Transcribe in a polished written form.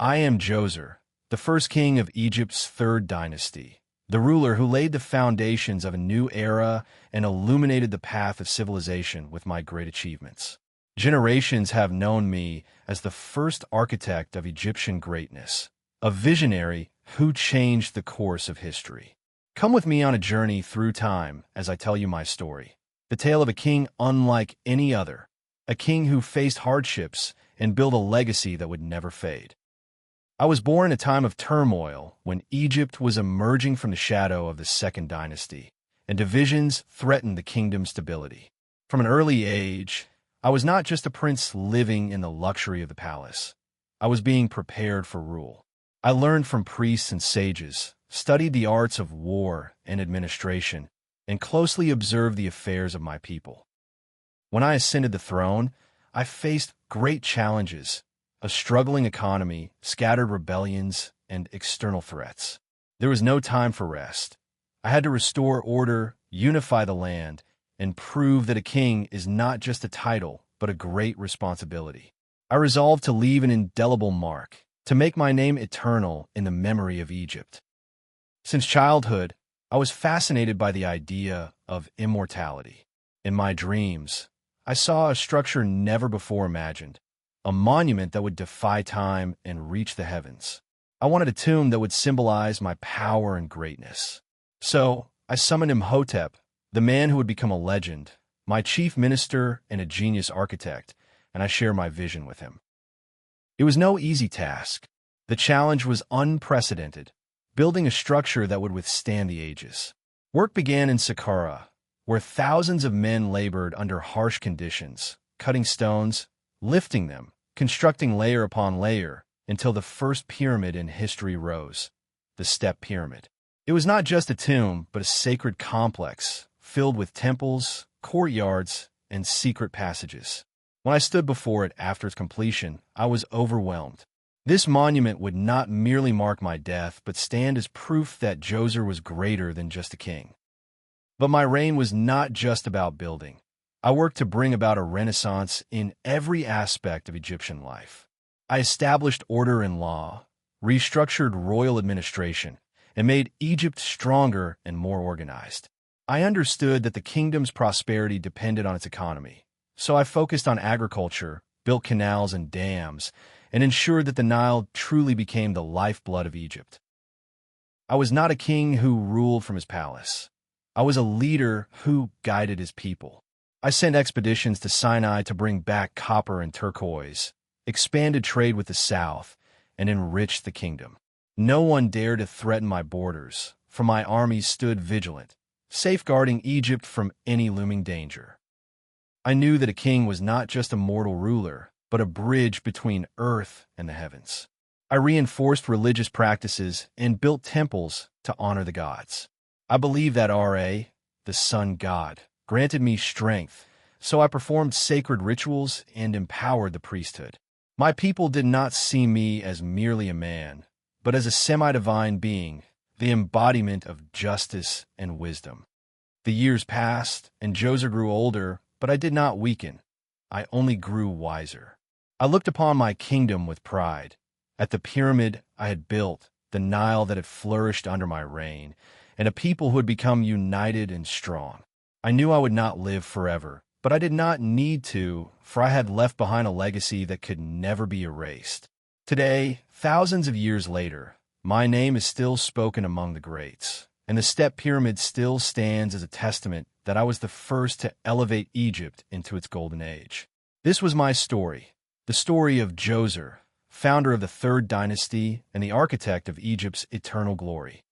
I am Djoser, the first king of Egypt's third dynasty, the ruler who laid the foundations of a new era and illuminated the path of civilization with my great achievements. Generations have known me as the first architect of Egyptian greatness, a visionary who changed the course of history. Come with me on a journey through time as I tell you my story, the tale of a king unlike any other, a king who faced hardships and built a legacy that would never fade. I was born in a time of turmoil when Egypt was emerging from the shadow of the Second Dynasty, and divisions threatened the kingdom's stability. From an early age, I was not just a prince living in the luxury of the palace. I was being prepared for rule. I learned from priests and sages, studied the arts of war and administration, and closely observed the affairs of my people. When I ascended the throne, I faced great challenges: a struggling economy, scattered rebellions, and external threats. There was no time for rest. I had to restore order, unify the land, and prove that a king is not just a title, but a great responsibility. I resolved to leave an indelible mark, to make my name eternal in the memory of Egypt. Since childhood, I was fascinated by the idea of immortality. In my dreams, I saw a structure never before imagined, a monument that would defy time and reach the heavens. I wanted a tomb that would symbolize my power and greatness. So I summoned Imhotep, the man who would become a legend, my chief minister and a genius architect, and I shared my vision with him. It was no easy task. The challenge was unprecedented, building a structure that would withstand the ages. Work began in Saqqara, where thousands of men labored under harsh conditions, cutting stones, lifting them, constructing layer upon layer, until the first pyramid in history rose, the Step Pyramid. It was not just a tomb, but a sacred complex, filled with temples, courtyards, and secret passages. When I stood before it after its completion, I was overwhelmed. This monument would not merely mark my death, but stand as proof that Djoser was greater than just a king. But my reign was not just about building. I worked to bring about a renaissance in every aspect of Egyptian life. I established order and law, restructured royal administration, and made Egypt stronger and more organized. I understood that the kingdom's prosperity depended on its economy, so I focused on agriculture, built canals and dams, and ensured that the Nile truly became the lifeblood of Egypt. I was not a king who ruled from his palace. I was a leader who guided his people. I sent expeditions to Sinai to bring back copper and turquoise, expanded trade with the south, and enriched the kingdom. No one dared to threaten my borders, for my armies stood vigilant, safeguarding Egypt from any looming danger. I knew that a king was not just a mortal ruler, but a bridge between earth and the heavens. I reinforced religious practices and built temples to honor the gods. I believe that Ra, the sun god, granted me strength, so I performed sacred rituals and empowered the priesthood. My people did not see me as merely a man, but as a semi-divine being, the embodiment of justice and wisdom. The years passed, and Djoser grew older, but I did not weaken. I only grew wiser. I looked upon my kingdom with pride, at the pyramid I had built, the Nile that had flourished under my reign, and a people who had become united and strong. I knew I would not live forever, but I did not need to, for I had left behind a legacy that could never be erased. Today, thousands of years later, my name is still spoken among the greats, and the Step Pyramid still stands as a testament that I was the first to elevate Egypt into its golden age. This was my story, the story of Djoser, founder of the Third Dynasty and the architect of Egypt's eternal glory.